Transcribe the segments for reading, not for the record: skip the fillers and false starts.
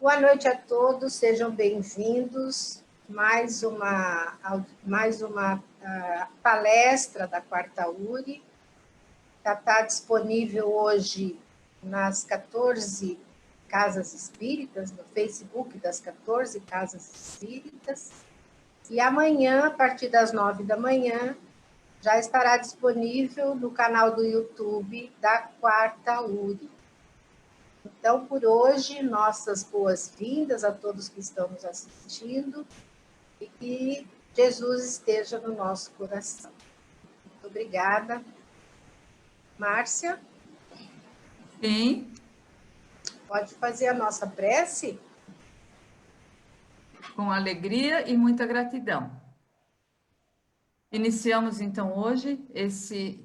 Boa noite a todos, sejam bem-vindos. Mais uma palestra da Quarta URI. Já está disponível hoje nas 14 Casas Espíritas, no Facebook das 14 Casas Espíritas. E amanhã, a partir das 9 da manhã, já estará disponível no canal do YouTube da Quarta URI. Então, por hoje, nossas boas-vindas a todos que estão nos assistindo e que Jesus esteja no nosso coração. Muito obrigada. Márcia? Sim. Pode fazer a nossa prece? Com alegria e muita gratidão. Iniciamos, então, hoje esse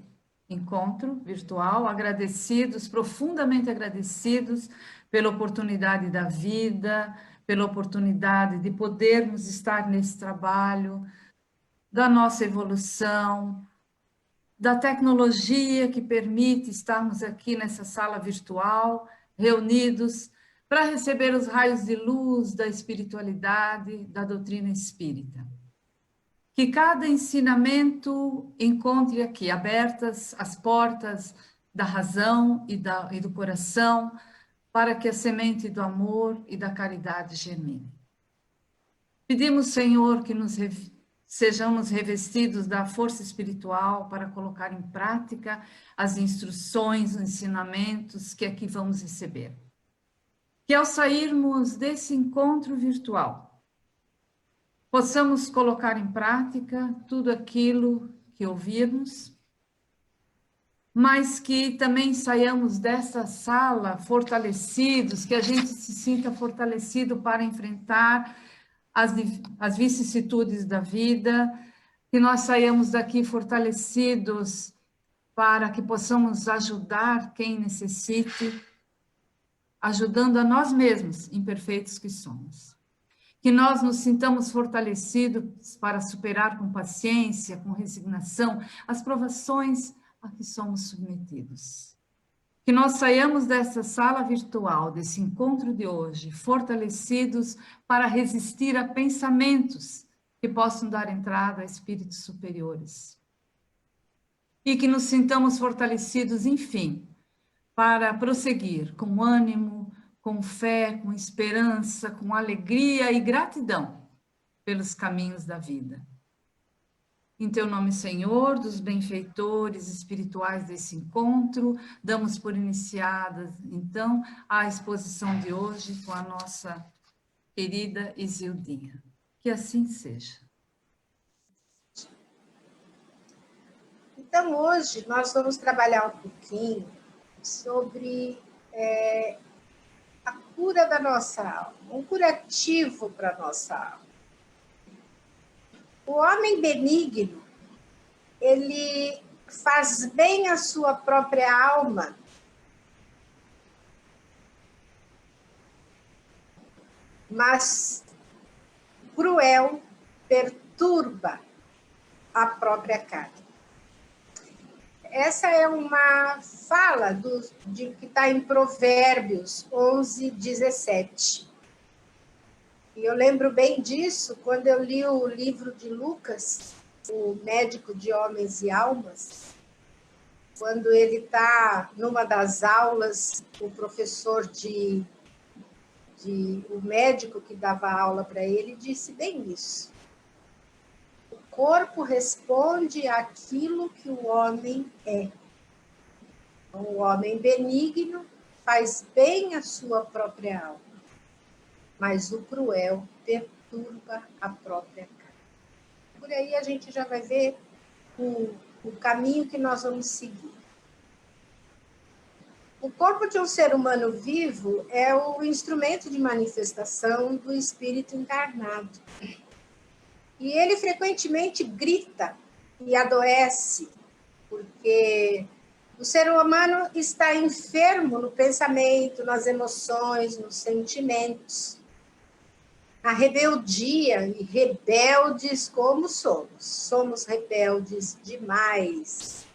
encontro virtual, agradecidos, profundamente agradecidos pela oportunidade da vida, pela oportunidade de podermos estar nesse trabalho, da nossa evolução, da tecnologia que permite estarmos aqui nessa sala virtual, reunidos para receber os raios de luz da espiritualidade, da doutrina espírita. Que cada ensinamento encontre aqui abertas as portas da razão e do coração, para que a semente do amor e da caridade germine. Pedimos, Senhor, que sejamos revestidos da força espiritual para colocar em prática as instruções, os ensinamentos que aqui vamos receber. Que ao sairmos desse encontro virtual, possamos colocar em prática tudo aquilo que ouvirmos, mas que também saiamos dessa sala fortalecidos, que a gente se sinta fortalecido para enfrentar as vicissitudes da vida, que nós saiamos daqui fortalecidos para que possamos ajudar quem necessite, ajudando a nós mesmos, imperfeitos que somos. Que nós nos sintamos fortalecidos para superar com paciência, com resignação, as provações a que somos submetidos. Que nós saiamos dessa sala virtual, desse encontro de hoje, fortalecidos para resistir a pensamentos que possam dar entrada a espíritos superiores. E que nos sintamos fortalecidos, enfim, para prosseguir com ânimo, com fé, com esperança, com alegria e gratidão pelos caminhos da vida. Em teu nome, Senhor, dos benfeitores espirituais desse encontro, damos por iniciada, então, a exposição de hoje com a nossa querida Isildinha. Que assim seja. Então, hoje, nós vamos trabalhar um pouquinho sobre a cura da nossa alma, um curativo para a nossa alma. O homem benigno, ele faz bem à sua própria alma, mas cruel perturba a própria carne. Essa é uma fala que está em Provérbios 11, 17. E eu lembro bem disso quando eu li o livro de Lucas, o médico de homens e almas, quando ele está numa das aulas, o professor o médico que dava aula para ele disse bem isso. O corpo responde àquilo que o homem é. Então, o homem benigno faz bem à sua própria alma, mas o cruel perturba a própria carne. Por aí a gente já vai ver o caminho que nós vamos seguir. O corpo de um ser humano vivo é o instrumento de manifestação do espírito encarnado. E ele frequentemente grita e adoece, porque o ser humano está enfermo no pensamento, nas emoções, nos sentimentos. A rebeldia, e rebeldes como somos. Somos rebeldes demais.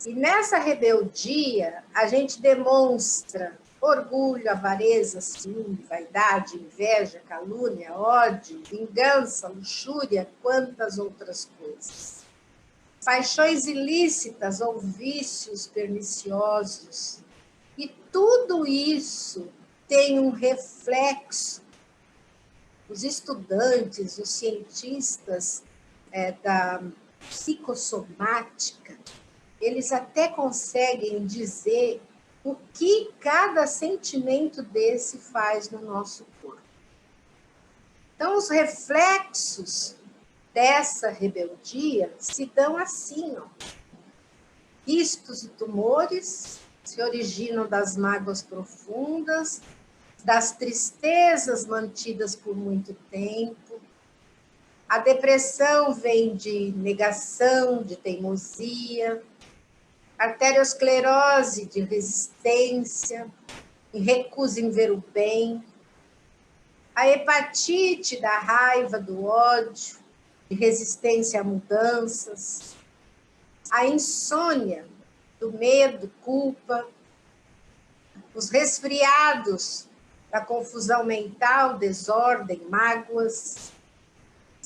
E nessa rebeldia, a gente demonstra orgulho, avareza, ciúme, vaidade, inveja, calúnia, ódio, vingança, luxúria, quantas outras coisas. Paixões ilícitas ou vícios perniciosos. E tudo isso tem um reflexo. Os estudantes, os cientistas da psicossomática, eles até conseguem dizer o que cada sentimento desse faz no nosso corpo. Então, os reflexos dessa rebeldia se dão assim, ó. Quistos e tumores se originam das mágoas profundas, das tristezas mantidas por muito tempo. A depressão vem de negação, de teimosia, arteriosclerose de resistência, recusa em ver o bem, a hepatite da raiva, do ódio, de resistência a mudanças, a insônia do medo, culpa, os resfriados da confusão mental, desordem, mágoas,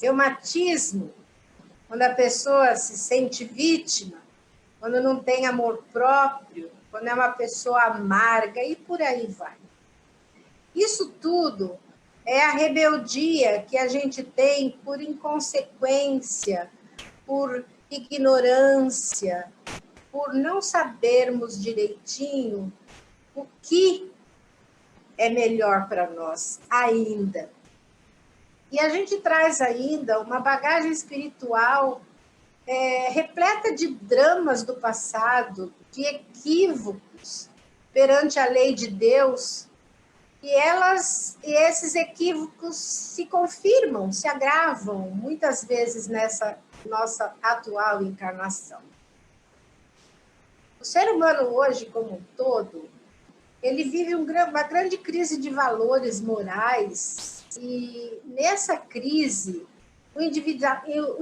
reumatismo, quando a pessoa se sente vítima, quando não tem amor próprio, quando é uma pessoa amarga e por aí vai. Isso tudo é a rebeldia que a gente tem por inconsequência, por ignorância, por não sabermos direitinho o que é melhor para nós ainda. E a gente traz ainda uma bagagem espiritual repleta de dramas do passado, de equívocos perante a lei de Deus, e esses equívocos se confirmam, se agravam, muitas vezes nessa nossa atual encarnação. O ser humano hoje, como um todo, ele vive uma grande crise de valores morais, e nessa crise, o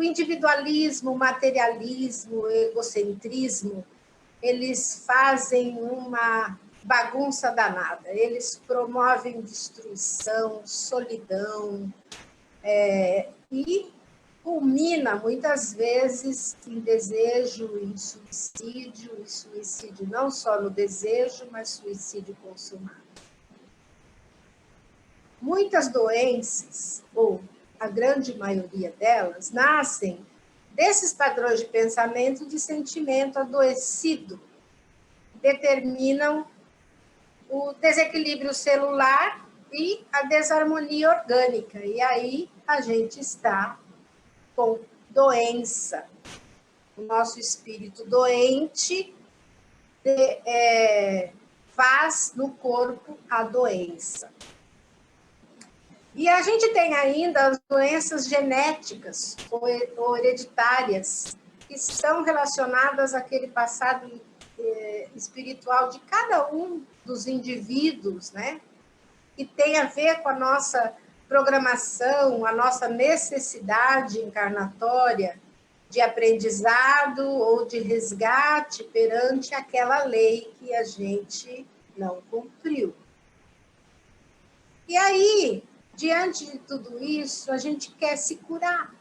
individualismo, o materialismo, o egocentrismo, eles fazem uma bagunça danada. Eles promovem destruição, solidão, e culmina, muitas vezes, em desejo, em suicídio, e suicídio não só no desejo, mas suicídio consumado. Muitas doenças, ou a grande maioria delas, nascem desses padrões de pensamento, de sentimento adoecido, determinam o desequilíbrio celular e a desarmonia orgânica. E aí a gente está com doença. O nosso espírito doente faz no corpo a doença. E a gente tem ainda as doenças genéticas ou hereditárias, que estão relacionadas àquele passado espiritual de cada um dos indivíduos, né? E tem a ver com a nossa programação, a nossa necessidade encarnatória de aprendizado ou de resgate perante aquela lei que a gente não cumpriu. E aí, diante de tudo isso, a gente quer se curar.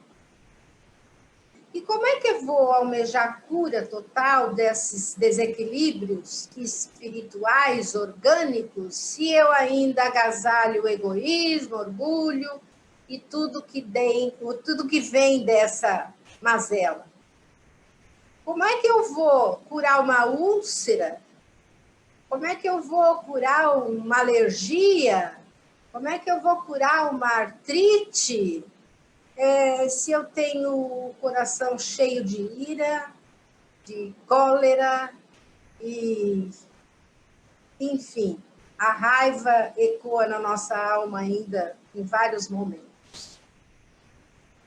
E como é que eu vou almejar a cura total desses desequilíbrios espirituais, orgânicos, se eu ainda agasalho o egoísmo, orgulho e tudo que vem dessa mazela? Como é que eu vou curar uma úlcera? Como é que eu vou curar uma alergia? Como é que eu vou curar uma artrite? Se eu tenho o coração cheio de ira, de cólera, e, enfim, a raiva ecoa na nossa alma ainda em vários momentos.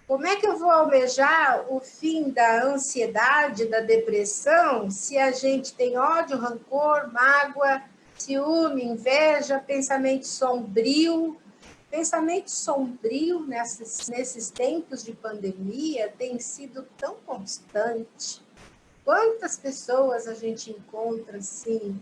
Como é que eu vou almejar o fim da ansiedade, da depressão, se a gente tem ódio, rancor, mágoa, ciúme, inveja, pensamento sombrio? Pensamento sombrio nesses tempos de pandemia tem sido tão constante. Quantas pessoas a gente encontra assim,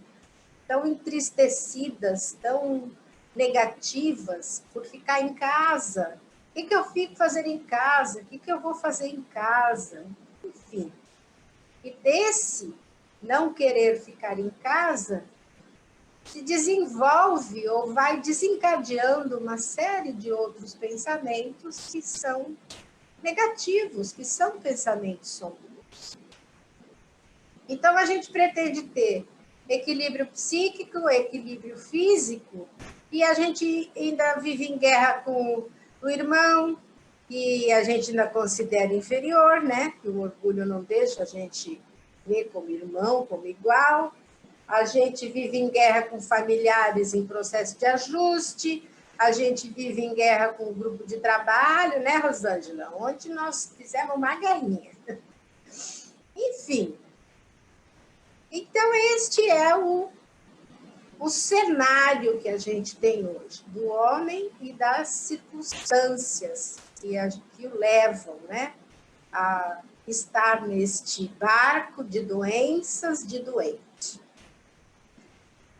tão entristecidas, tão negativas por ficar em casa. O que eu fico fazendo em casa? O que eu vou fazer em casa? Enfim. E desse não querer ficar em casa, se desenvolve ou vai desencadeando uma série de outros pensamentos que são negativos, que são pensamentos sombrios. Então, a gente pretende ter equilíbrio psíquico, equilíbrio físico, e a gente ainda vive em guerra com o irmão, que a gente ainda considera inferior, né? Que o orgulho não deixa a gente ver como irmão, como igual. A gente vive em guerra com familiares em processo de ajuste, a gente vive em guerra com o grupo de trabalho, né, Rosângela? Ontem nós fizemos uma guerrinha. Enfim. Então, este é o cenário que a gente tem hoje, do homem e das circunstâncias que o levam, né, a estar neste barco de doenças, de doente.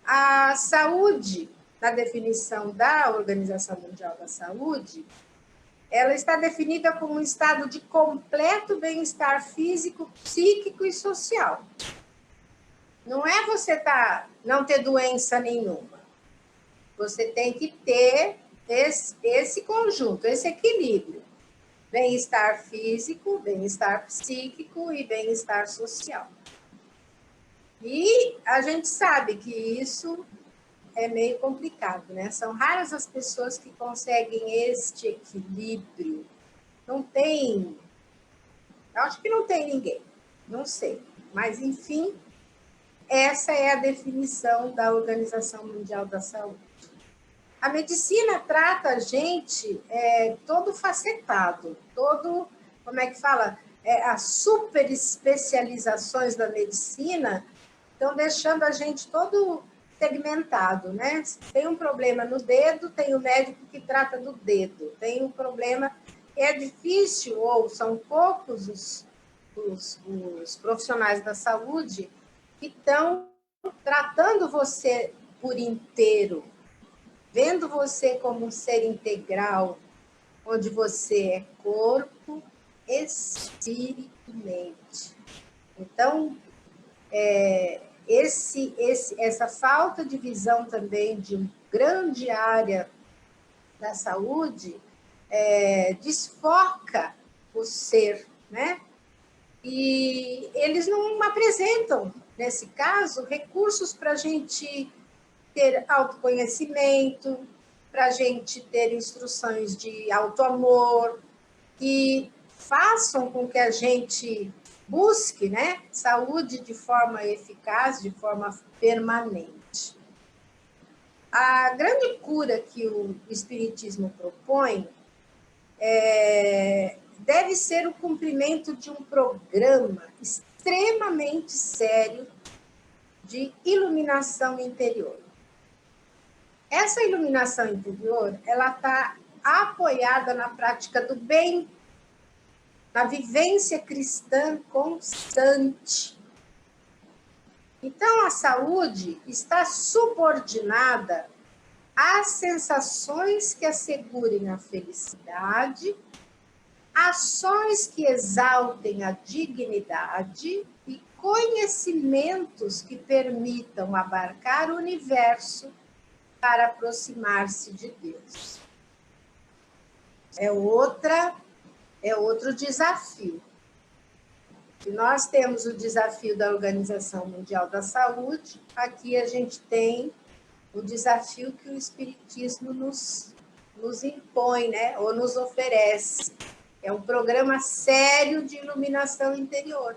A saúde, na definição da Organização Mundial da Saúde, ela está definida como um estado de completo bem-estar físico, psíquico e social. Não é você não ter doença nenhuma. Você tem que ter esse conjunto, esse equilíbrio. Bem-estar físico, bem-estar psíquico e bem-estar social. E a gente sabe que isso é meio complicado, né? São raras as pessoas que conseguem este equilíbrio. Não tem... Eu acho que não tem ninguém. Não sei. Mas, enfim, essa é a definição da Organização Mundial da Saúde. A medicina trata a gente todo facetado, todo, como é que fala? As super especializações da medicina estão deixando a gente todo segmentado, né? Tem um problema no dedo, tem o médico que trata do dedo. Tem um problema, é difícil, ou são poucos os profissionais da saúde que estão tratando você por inteiro, vendo você como um ser integral, onde você é corpo, espírito e mente. Então, essa falta de visão também de uma grande área da saúde desfoca o ser, né? E eles não apresentam, nesse caso, recursos para a gente ter autoconhecimento, para a gente ter instruções de autoamor, que façam com que a gente busque, né, saúde de forma eficaz, de forma permanente. A grande cura que o Espiritismo propõe deve ser o cumprimento de um programa extremamente sério de iluminação interior. Essa iluminação interior, ela está apoiada na prática do bem, na vivência cristã constante. Então, a saúde está subordinada às sensações que assegurem a felicidade, ações que exaltem a dignidade e conhecimentos que permitam abarcar o universo para aproximar-se de Deus. É outro desafio. E nós temos o desafio da Organização Mundial da Saúde, aqui a gente tem o desafio que o Espiritismo nos impõe, né? Ou nos oferece. É um programa sério de iluminação interior,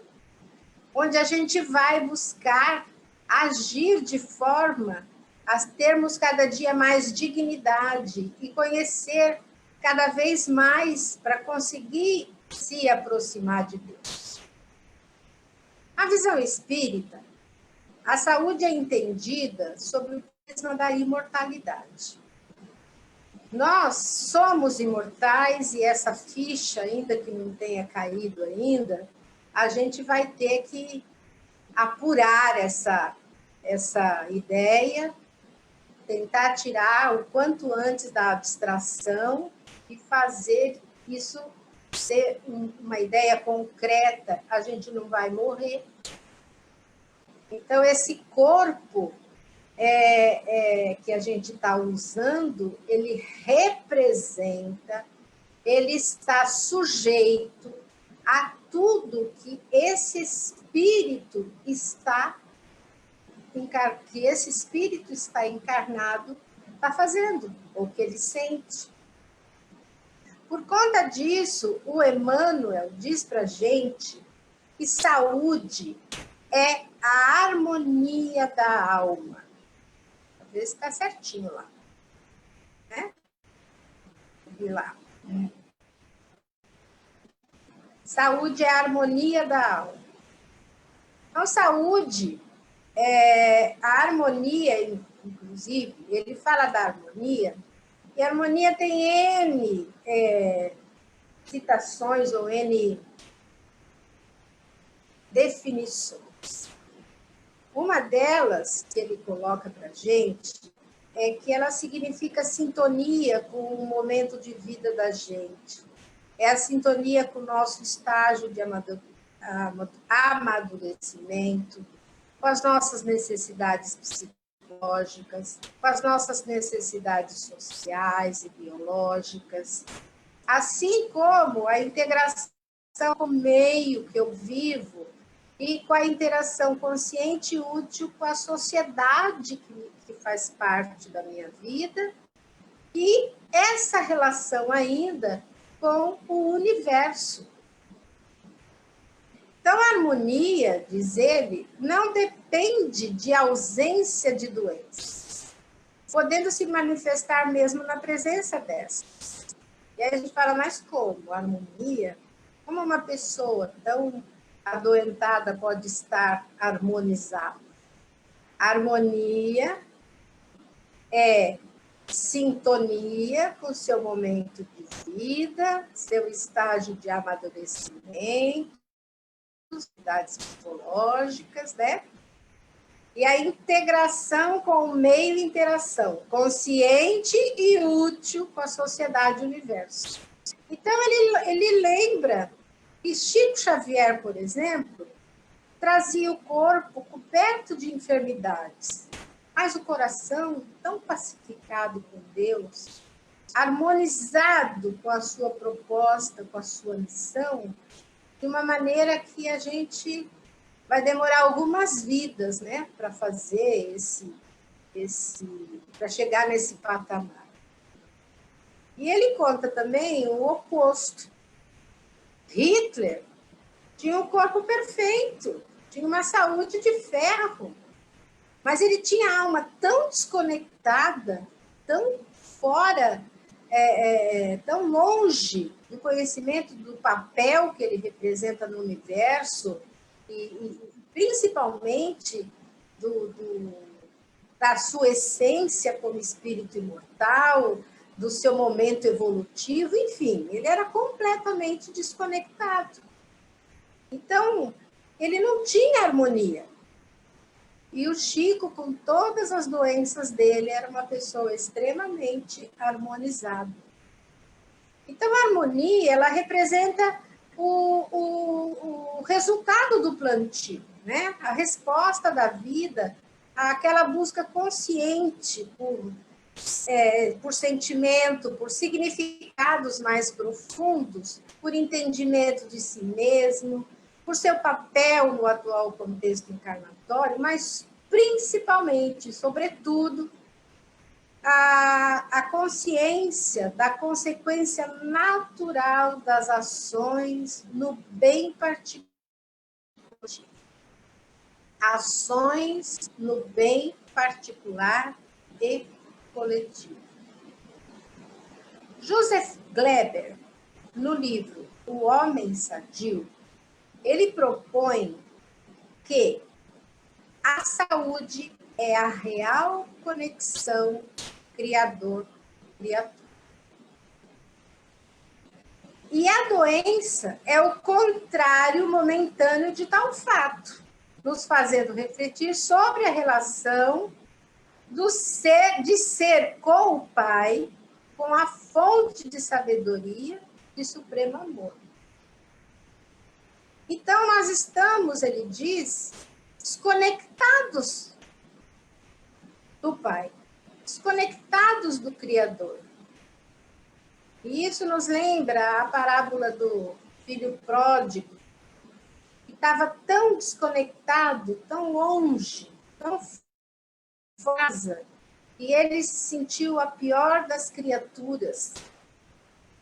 onde a gente vai buscar agir de forma a termos cada dia mais dignidade e conhecer cada vez mais para conseguir se aproximar de Deus. A visão espírita, a saúde é entendida sobre o prisma da imortalidade. Nós somos imortais e essa ficha, ainda que não tenha caído ainda, a gente vai ter que apurar essa ideia, tentar tirar o quanto antes da abstração e fazer isso ser uma ideia concreta. A gente não vai morrer. Então, esse corpo que a gente está usando, ele representa, ele está sujeito a tudo que esse espírito está encarnado, está fazendo, ou que ele sente. Por conta disso, o Emmanuel diz para a gente que saúde é a harmonia da alma. Talvez está certinho lá. Né? Vi lá. Saúde é a harmonia da alma. Então, saúde, a harmonia, inclusive, ele fala da harmonia, e a harmonia tem N citações ou N definições. Uma delas que ele coloca para a gente é que ela significa sintonia com o momento de vida da gente. É a sintonia com o nosso estágio de amadurecimento, com as nossas necessidades psicológicas, com as nossas necessidades sociais e biológicas, assim como a integração com o meio que eu vivo e com a interação consciente e útil com a sociedade que faz parte da minha vida, e essa relação ainda com o universo. Então, a harmonia, diz ele, não depende de ausência de doenças, podendo se manifestar mesmo na presença dessas. E aí a gente fala, mas como? A harmonia? Como uma pessoa tão adoentada pode estar harmonizada? A harmonia é sintonia com o seu momento de vida, seu estágio de amadurecimento, necessidades psicológicas, né? E a integração com o meio e interação, consciente e útil com a sociedade e o universo. Então, ele lembra que Chico Xavier, por exemplo, trazia o corpo coberto de enfermidades, mas o coração tão pacificado com Deus, harmonizado com a sua proposta, com a sua missão, de uma maneira que a gente vai demorar algumas vidas, né, para fazer para chegar nesse patamar. E ele conta também o oposto. Hitler tinha um corpo perfeito, tinha uma saúde de ferro, mas ele tinha a alma tão desconectada, tão fora, tão longe do conhecimento do papel que ele representa no universo e principalmente da sua essência como espírito imortal, do seu momento evolutivo, enfim, ele era completamente desconectado. Então, ele não tinha harmonia. E o Chico, com todas as doenças dele, era uma pessoa extremamente harmonizada. Então, a harmonia, ela representa o resultado do plantio, né? A resposta da vida àquela busca consciente por sentimento, por significados mais profundos, por entendimento de si mesmo, por seu papel no atual contexto encarnatório, mas principalmente, sobretudo, a consciência da consequência natural das ações no bem particular. Ações no bem particular e coletivo. Joseph Gleber, no livro O Homem Sadio, ele propõe que a saúde é a real conexão Criador-Criatura. E a doença é o contrário momentâneo de tal fato. nos fazendo refletir sobre a relação de ser com o Pai, com a fonte de sabedoria e supremo amor. Então, nós estamos, ele diz, desconectados do Pai, desconectados do Criador. E isso nos lembra a parábola do filho pródigo, que estava tão desconectado, tão longe, tão fora, e ele se sentiu a pior das criaturas.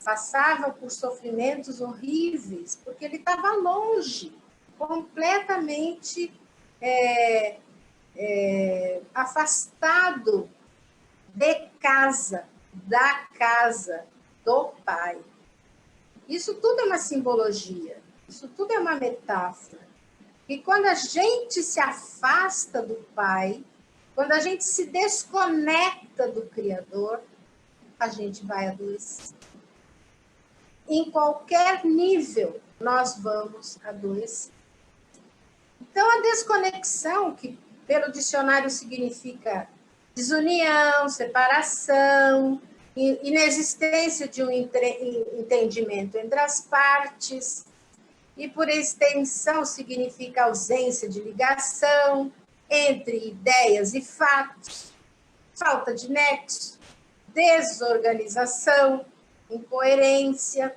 Passava por sofrimentos horríveis, porque ele estava longe, completamente afastado de casa, da casa do Pai. Isso tudo é uma simbologia, isso tudo é uma metáfora. E quando a gente se afasta do Pai, quando a gente se desconecta do Criador, a gente vai adoecer. Em qualquer nível, nós vamos adoecer. Então, a desconexão, que pelo dicionário significa desunião, separação, inexistência de um entendimento entre as partes, e por extensão significa ausência de ligação entre ideias e fatos, falta de nexo, desorganização, incoerência.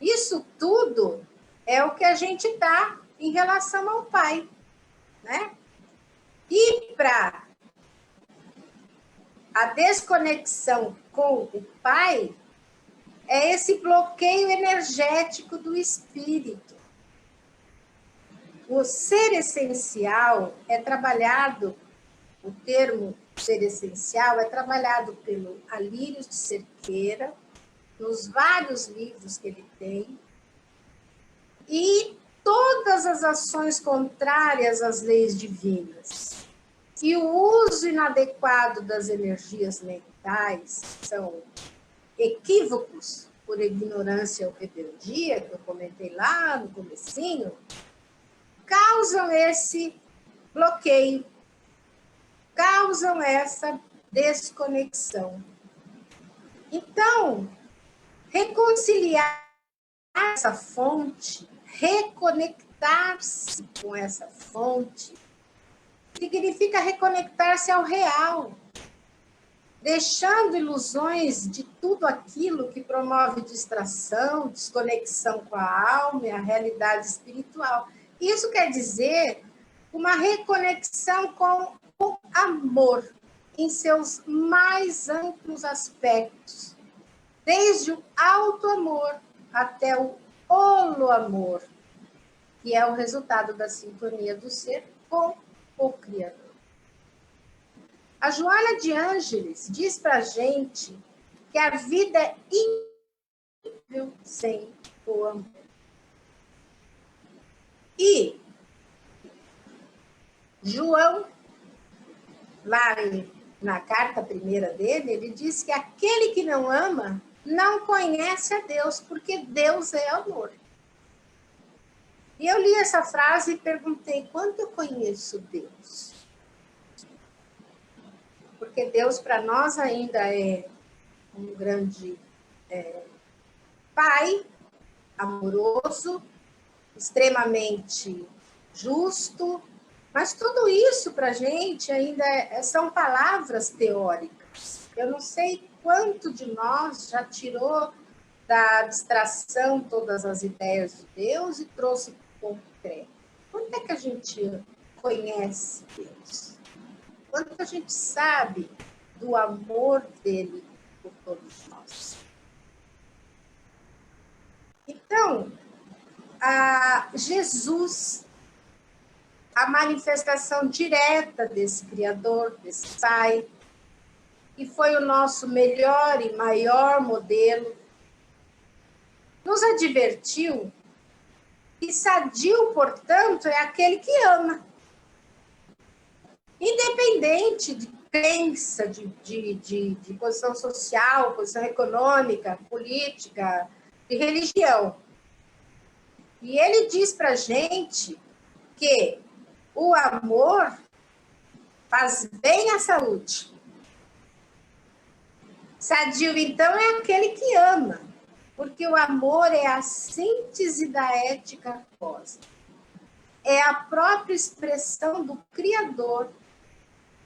Isso tudo é o que a gente dá em relação ao Pai, né? E para a desconexão com o Pai é esse bloqueio energético do espírito. O ser essencial é trabalhado, o termo ser essencial é trabalhado pelo Alírio de Cerqueira, nos vários livros que ele tem, e todas as ações contrárias às leis divinas. E o uso inadequado das energias mentais são equívocos por ignorância ou rebeldia, que eu comentei lá no comecinho, causam esse bloqueio, causam essa desconexão. Então, reconciliar essa fonte, reconectar-se com essa fonte, significa reconectar-se ao real, deixando ilusões de tudo aquilo que promove distração, desconexão com a alma e a realidade espiritual. Isso quer dizer uma reconexão com o amor em seus mais amplos aspectos, desde o alto amor até o holo amor, que é o resultado da sintonia do ser com o Criador. A Joana de Ângeles diz para a gente que a vida é impossível sem o amor. E João, lá na carta primeira dele, ele diz que aquele que não ama não conhece a Deus, porque Deus é amor. E eu li essa frase e perguntei, quanto eu conheço Deus? Porque Deus para nós ainda é um grande Pai, amoroso, extremamente justo, mas tudo isso para a gente ainda são palavras teóricas. Eu não sei quanto de nós já tirou da abstração todas as ideias de Deus e trouxe para o concreto. Quanto é que a gente conhece Deus? Quanto a gente sabe do amor dele por todos nós? Então, Jesus, a manifestação direta desse Criador, desse Pai, que foi o nosso melhor e maior modelo, nos advertiu que sadio, portanto, é aquele que ama. Independente de crença, de posição social, posição econômica, política, de religião. E ele diz para a gente que O amor faz bem à saúde. Sadio, então, é aquele que ama, porque o amor é a síntese da ética cósmica. É a própria expressão do Criador,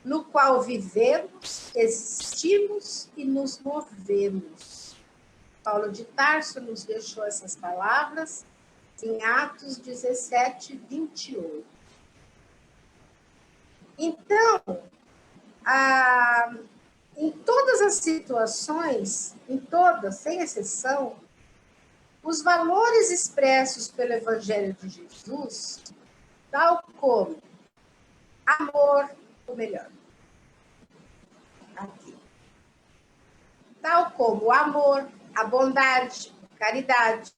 no qual vivemos, existimos e nos movemos. Paulo de Tarso nos deixou essas palavras em Atos 17, 28. Então, em todas as situações, em todas, sem exceção, os valores expressos pelo Evangelho de Jesus, tal como amor, ou melhor, aqui, tal como o amor, a bondade, a caridade,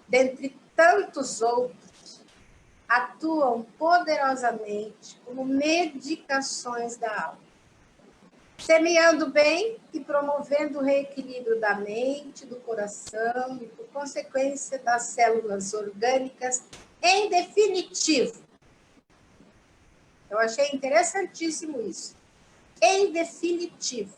dentre tantos outros, atuam poderosamente como medicações da alma, semeando bem e promovendo o reequilíbrio da mente, do coração e, por consequência, das células orgânicas, em definitivo. Eu achei interessantíssimo isso. Em definitivo.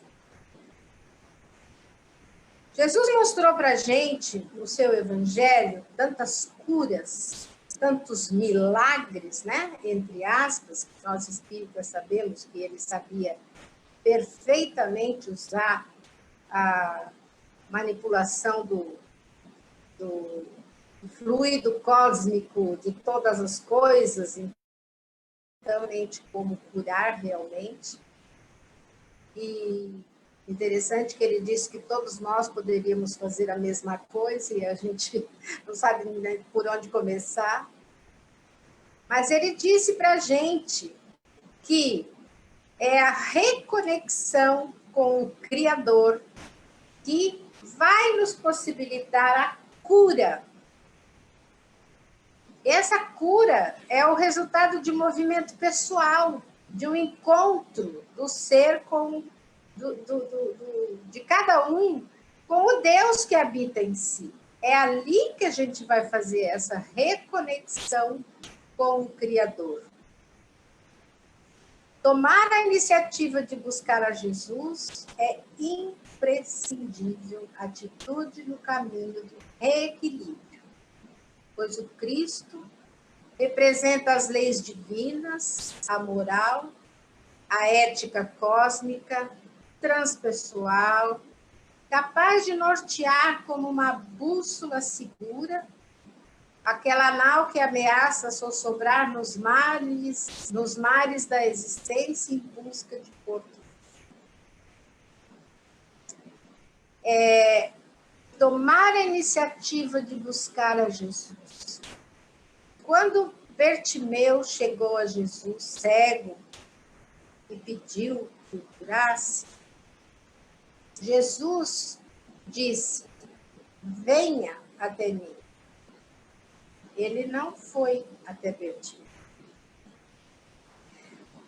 Jesus mostrou para a gente, no seu evangelho, tantas curas, tantos milagres, né? Entre aspas, nós espíritas sabemos que ele sabia perfeitamente usar a manipulação do fluido cósmico de todas as coisas, então, como curar realmente. E interessante que ele disse que todos nós poderíamos fazer a mesma coisa e a gente não sabe nem por onde começar. Mas ele disse para a gente que é a reconexão com o Criador que vai nos possibilitar a cura. Essa cura é o resultado de um movimento pessoal, de um encontro do ser com de cada um com o Deus que habita em si. É ali que a gente vai fazer essa reconexão com o Criador. Tomar a iniciativa de buscar a Jesus é imprescindível atitude no caminho do reequilíbrio, pois o Cristo representa as leis divinas, a moral, a ética cósmica, transpessoal, capaz de nortear como uma bússola segura aquela nau que ameaça sossobrar nos mares da existência em busca de porto. Tomar a iniciativa de buscar a Jesus. Quando Bertimeu chegou a Jesus cego e pediu que o curasse, Jesus disse: venha até mim. Ele não foi até Bertimeu.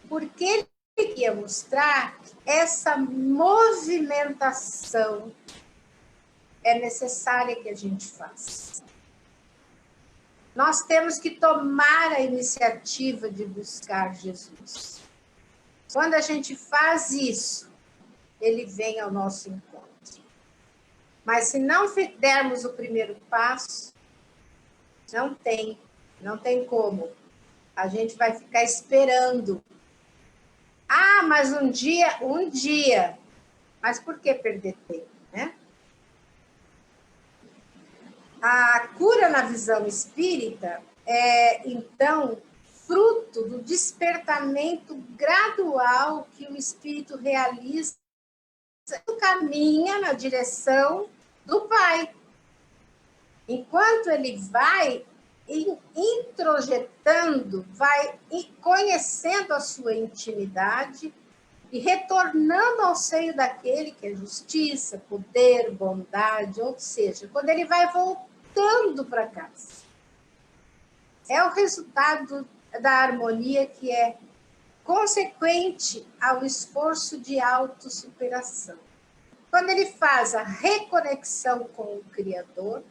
Porque ele queria mostrar que essa movimentação é necessária que a gente faça. Nós temos que tomar a iniciativa de buscar Jesus. Quando a gente faz isso, ele vem ao nosso encontro. Mas se não dermos o primeiro passo, não tem como. A gente vai ficar esperando. Ah, mas um dia. Mas por que perder tempo, né? A cura na visão espírita é, então, fruto do despertamento gradual que o espírito realiza, caminha na direção do Pai. Enquanto ele vai introjetando, vai conhecendo a sua intimidade e retornando ao seio daquele que é justiça, poder, bondade, ou seja, quando ele vai voltando para casa. É o resultado da harmonia que é consequente ao esforço de autossuperação. Quando ele faz a reconexão com o Criador,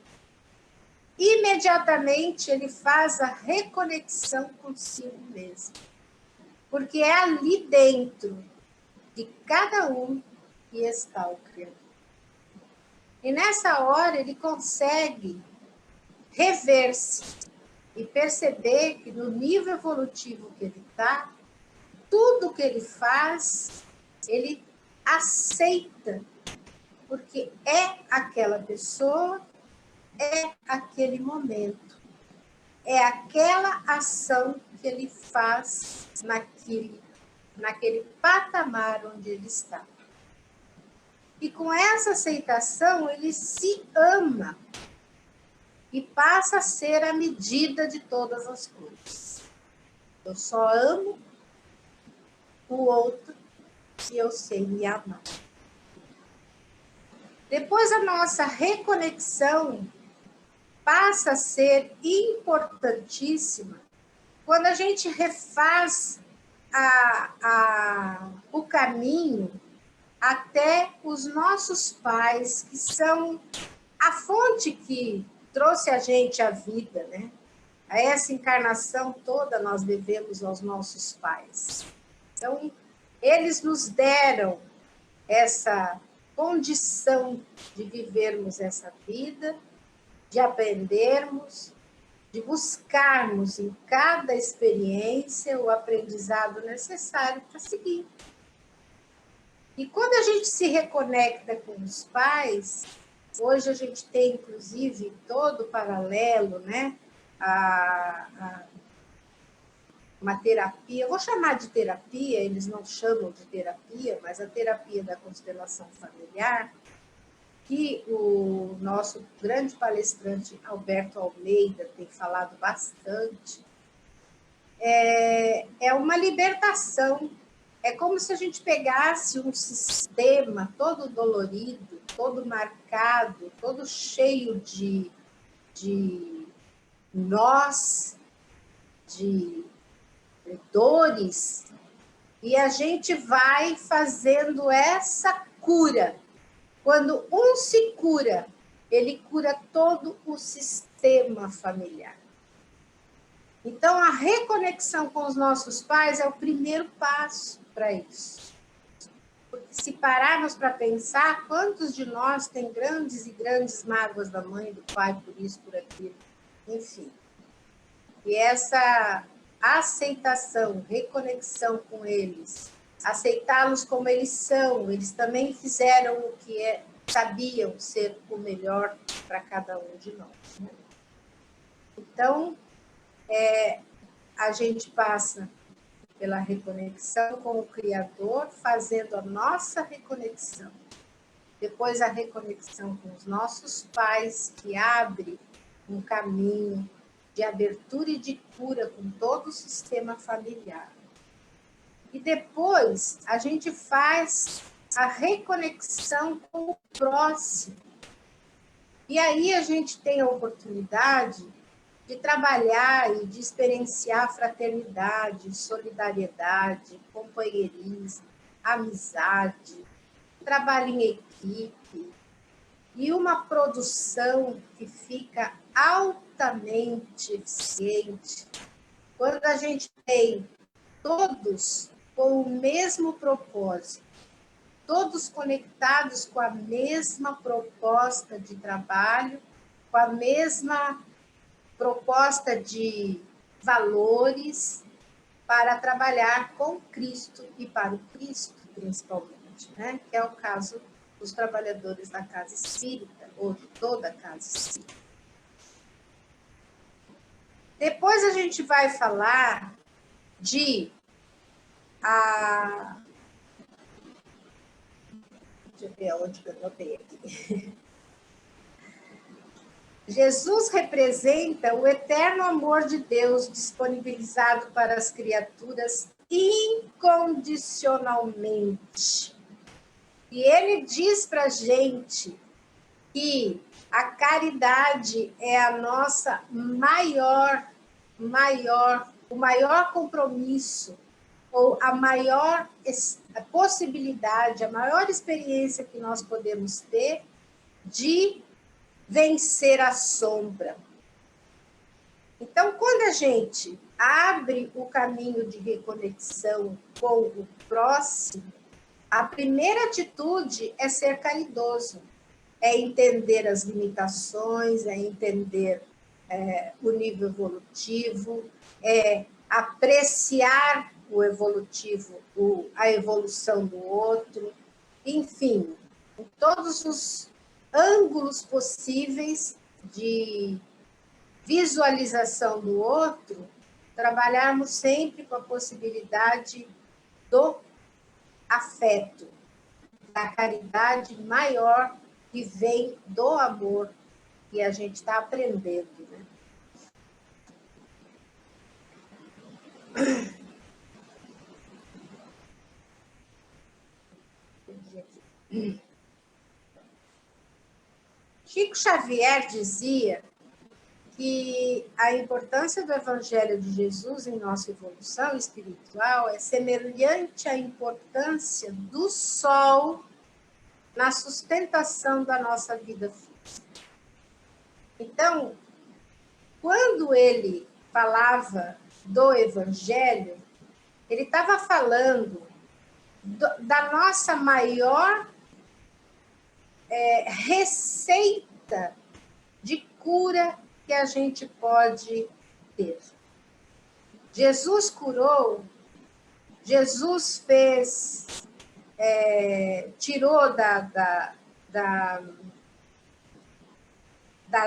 imediatamente ele faz a reconexão consigo mesmo. Porque é ali dentro de cada um que está o Criador. E nessa hora ele consegue rever-se e perceber que no nível evolutivo que ele está, tudo que ele faz, ele aceita, porque é aquela pessoa, é aquele momento, é aquela ação que ele faz naquele patamar onde ele está. E com essa aceitação, ele se ama e passa a ser a medida de todas as coisas. Eu só amo o outro se eu sei me amar. Depois a nossa reconexão passa a ser importantíssima quando a gente refaz o caminho até os nossos pais, que são a fonte que trouxe a gente à vida, né? A essa encarnação toda nós devemos aos nossos pais. Então, eles nos deram essa condição de vivermos essa vida, de aprendermos, de buscarmos em cada experiência o aprendizado necessário para seguir. E quando a gente se reconecta com os pais, hoje a gente tem, inclusive, todo o paralelo, né? Uma terapia, eu vou chamar de terapia, eles não chamam de terapia, mas a terapia da constelação familiar, que o nosso grande palestrante Alberto Almeida tem falado bastante, é uma libertação. É como se a gente pegasse um sistema todo dolorido, todo marcado, todo cheio de nós, de dores, e a gente vai fazendo essa cura. Quando um se cura, ele cura todo o sistema familiar. Então, a reconexão com os nossos pais é o primeiro passo para isso. Porque se pararmos para pensar, quantos de nós têm grandes e grandes mágoas da mãe, do pai, por isso, por aquilo, enfim. E essa aceitação, reconexão com eles, aceitá-los como eles são, eles também fizeram o que sabiam ser o melhor para cada um de nós. Né? Então, a gente passa pela reconexão com o Criador, fazendo a nossa reconexão. Depois, a reconexão com os nossos pais, que abre um caminho de abertura e de cura com todo o sistema familiar. E depois, a gente faz a reconexão com o próximo. E aí a gente tem a oportunidade de trabalhar e de experienciar fraternidade, solidariedade, companheirismo, amizade, trabalho em equipe e uma produção que fica altamente eficiente quando a gente tem todos com o mesmo propósito, todos conectados com a mesma proposta de trabalho, com a mesma proposta de valores para trabalhar com Cristo e para o Cristo, principalmente, né? Que é o caso dos trabalhadores da casa espírita, ou de toda a casa espírita. Depois a gente vai falar de deixa eu ver onde que eu anotei aqui. Jesus representa o eterno amor de Deus disponibilizado para as criaturas incondicionalmente. E ele diz para a gente que a caridade é a nossa o maior compromisso, ou a maior possibilidade, a maior experiência que nós podemos ter de vencer a sombra, Então, quando a gente abre o caminho de reconexão com o próximo, a primeira atitude é ser caridoso, é entender as limitações, é entender o nível evolutivo, é apreciar o evolutivo, a evolução do outro, enfim, em todos os ângulos possíveis de visualização do outro, trabalharmos sempre com a possibilidade do afeto, da caridade maior que vem do amor que a gente está aprendendo, né? Chico Xavier dizia que a importância do Evangelho de Jesus em nossa evolução espiritual é semelhante à importância do sol na sustentação da nossa vida física. Então, quando ele falava do Evangelho, ele estava falando da nossa maior receita de cura que a gente pode ter. Jesus curou, Jesus fez, tirou da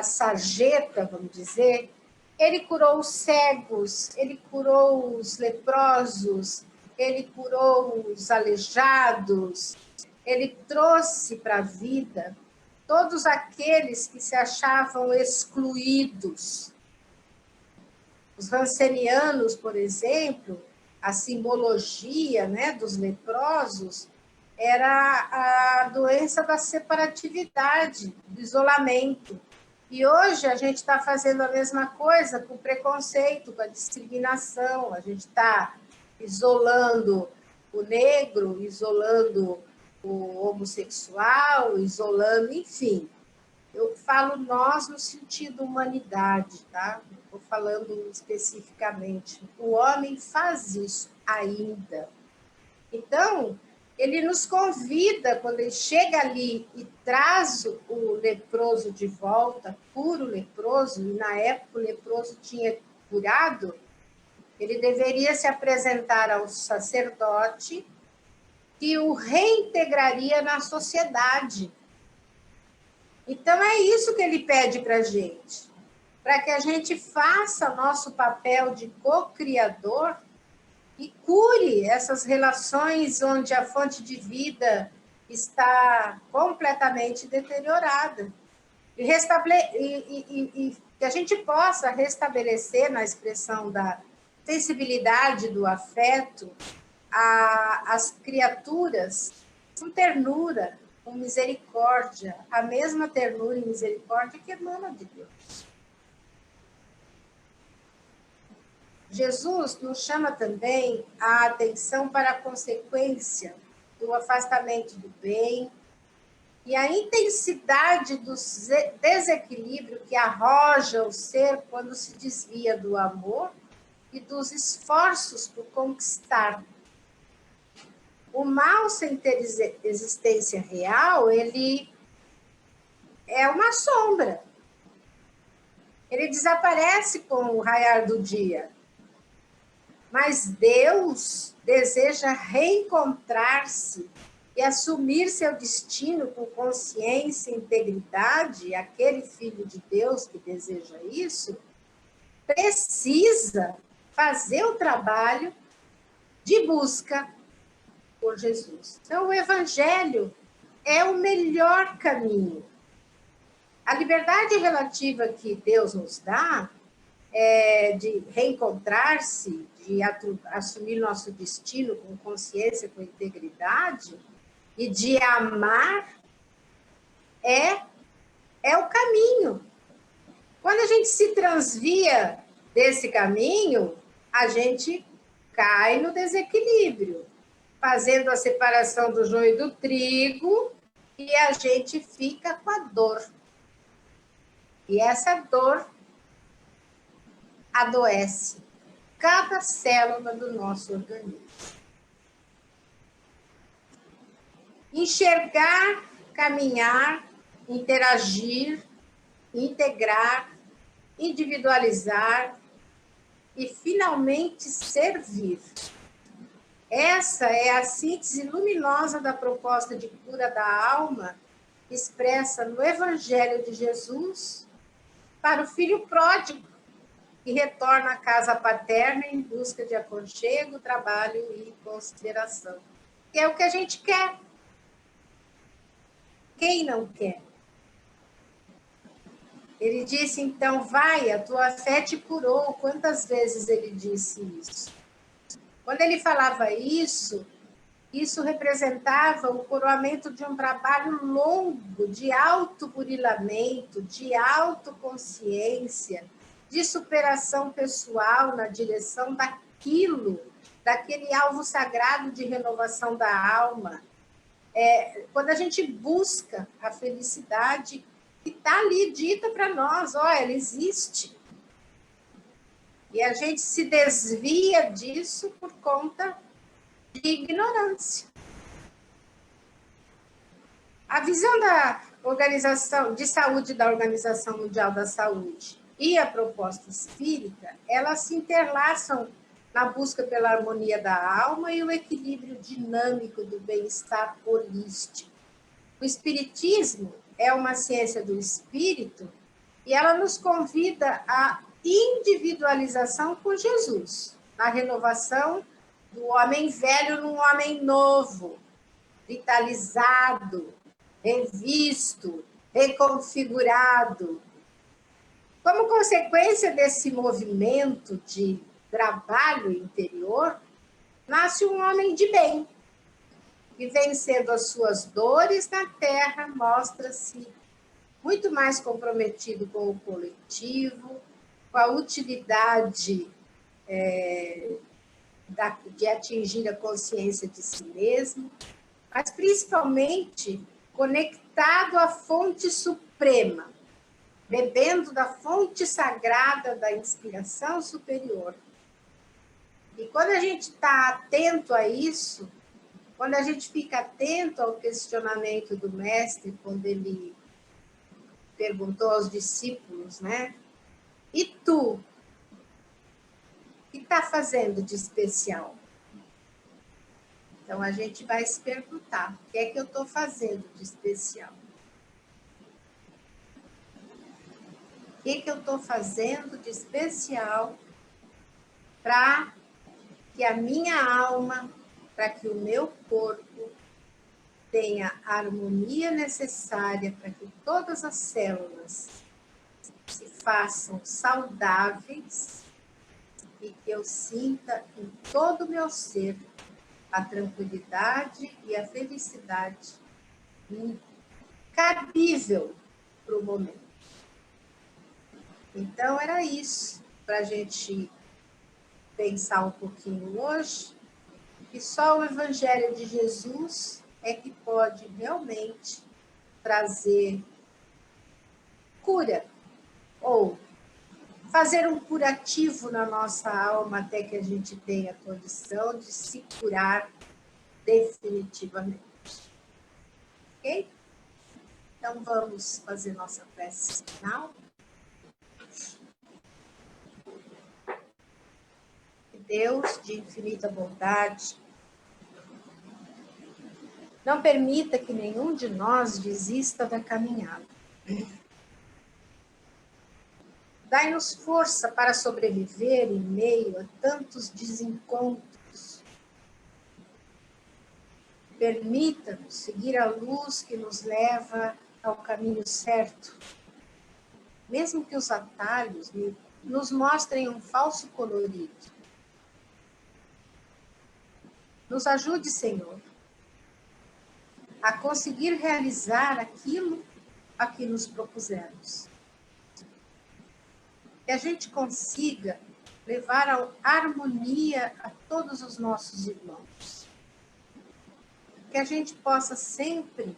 sarjeta, vamos dizer, ele curou os cegos, ele curou os leprosos, ele curou os aleijados, ele trouxe para a vida todos aqueles que se achavam excluídos. Os rancenianos, por exemplo, a simbologia, né, dos leprosos era a doença da separatividade, do isolamento. E hoje a gente está fazendo a mesma coisa com o preconceito, com a discriminação. A gente está isolando o negro, isolando o homossexual, isolando, enfim. Eu falo nós no sentido humanidade, tá? Estou falando especificamente. O homem faz isso ainda. Então, ele nos convida, quando ele chega ali e traz o leproso de volta, cura o leproso, e na época o leproso tinha curado, ele deveria se apresentar ao sacerdote que o reintegraria na sociedade. Então, é isso que ele pede para a gente, para que a gente faça nosso papel de co-criador e cure essas relações onde a fonte de vida está completamente deteriorada. E que a gente possa restabelecer, na expressão da sensibilidade do afeto, as criaturas com ternura, com misericórdia, a mesma ternura e misericórdia que emana de Deus. Jesus nos chama também a atenção para a consequência do afastamento do bem e a intensidade do desequilíbrio que arroja o ser quando se desvia do amor e dos esforços por conquistar. O mal sem ter existência real, ele é uma sombra. Ele desaparece com o raiar do dia. Mas Deus deseja reencontrar-se e assumir seu destino com consciência e integridade. Aquele filho de Deus que deseja isso, precisa fazer o trabalho de busca por Jesus. Então, o Evangelho é o melhor caminho. A liberdade relativa que Deus nos dá de reencontrar-se, de assumir nosso destino com consciência, com integridade, e de amar, é o caminho. Quando a gente se transvia desse caminho, a gente cai no desequilíbrio, fazendo a separação do joio e do trigo, e a gente fica com a dor. E essa dor adoece cada célula do nosso organismo. Enxergar, caminhar, interagir, integrar, individualizar e, finalmente, servir. Essa é a síntese luminosa da proposta de cura da alma expressa no Evangelho de Jesus para o filho pródigo, que retorna à casa paterna em busca de aconchego, trabalho e consideração. Que é o que a gente quer. Quem não quer? Ele disse, então, vai, a tua fé te curou. Quantas vezes ele disse isso? Quando ele falava isso representava o coroamento de um trabalho longo de autoburilamento, de autoconsciência, de superação pessoal na direção daquele alvo sagrado de renovação da alma. Quando a gente busca a felicidade que está ali dita para nós, ela existe. E a gente se desvia disso por conta de ignorância. A visão da Organização de Saúde da Organização Mundial da Saúde e a proposta espírita, elas se interlaçam na busca pela harmonia da alma e o equilíbrio dinâmico do bem-estar holístico. O espiritismo é uma ciência do espírito e ela nos convida à individualização com Jesus, na renovação do homem velho num homem novo, vitalizado, revisto, reconfigurado. Como consequência desse movimento de trabalho interior, nasce um homem de bem, que, vencendo as suas dores na terra, mostra-se muito mais comprometido com o coletivo, com a utilidade de atingir a consciência de si mesmo, mas principalmente conectado à fonte suprema, bebendo da fonte sagrada da inspiração superior. E quando a gente está atento a isso, quando a gente fica atento ao questionamento do mestre, quando ele perguntou aos discípulos, né? E tu? O que está fazendo de especial? Então, a gente vai se perguntar, o que é que eu estou fazendo de especial? O que é que eu estou fazendo de especial para que a minha alma, para que o meu corpo tenha a harmonia necessária para que todas as células se façam saudáveis e que eu sinta em todo o meu ser a tranquilidade e a felicidade cabível para o momento. Então, era isso, para a gente pensar um pouquinho hoje, que só o Evangelho de Jesus é que pode realmente trazer cura, ou fazer um curativo na nossa alma até que a gente tenha condição de se curar definitivamente. Ok? Então, vamos fazer nossa prece final. Deus, de infinita bondade, não permita que nenhum de nós desista da caminhada. Dai-nos força para sobreviver em meio a tantos desencontros. Permita-nos seguir a luz que nos leva ao caminho certo, mesmo que os atalhos nos mostrem um falso colorido. Nos ajude, Senhor, a conseguir realizar aquilo a que nos propusemos. Que a gente consiga levar a harmonia a todos os nossos irmãos. Que a gente possa sempre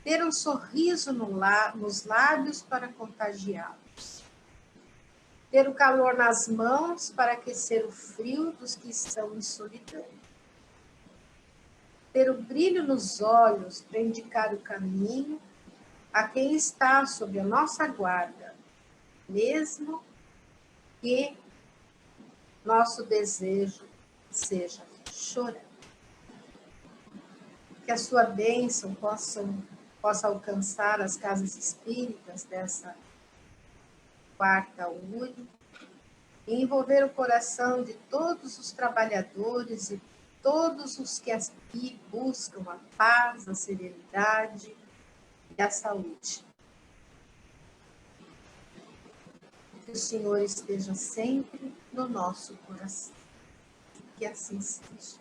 ter um sorriso nos lábios para contagiá-los. ter o calor nas mãos para aquecer o frio dos que estão em solidão, ter o brilho nos olhos para indicar o caminho a quem está sob a nossa guarda, mesmo que nosso desejo seja chorar. Que a sua bênção possa alcançar as casas espíritas dessa quarta URI e envolver o coração de todos os trabalhadores e todos os que aqui buscam a paz, a serenidade e a saúde. Que o Senhor esteja sempre no nosso coração. Que assim seja.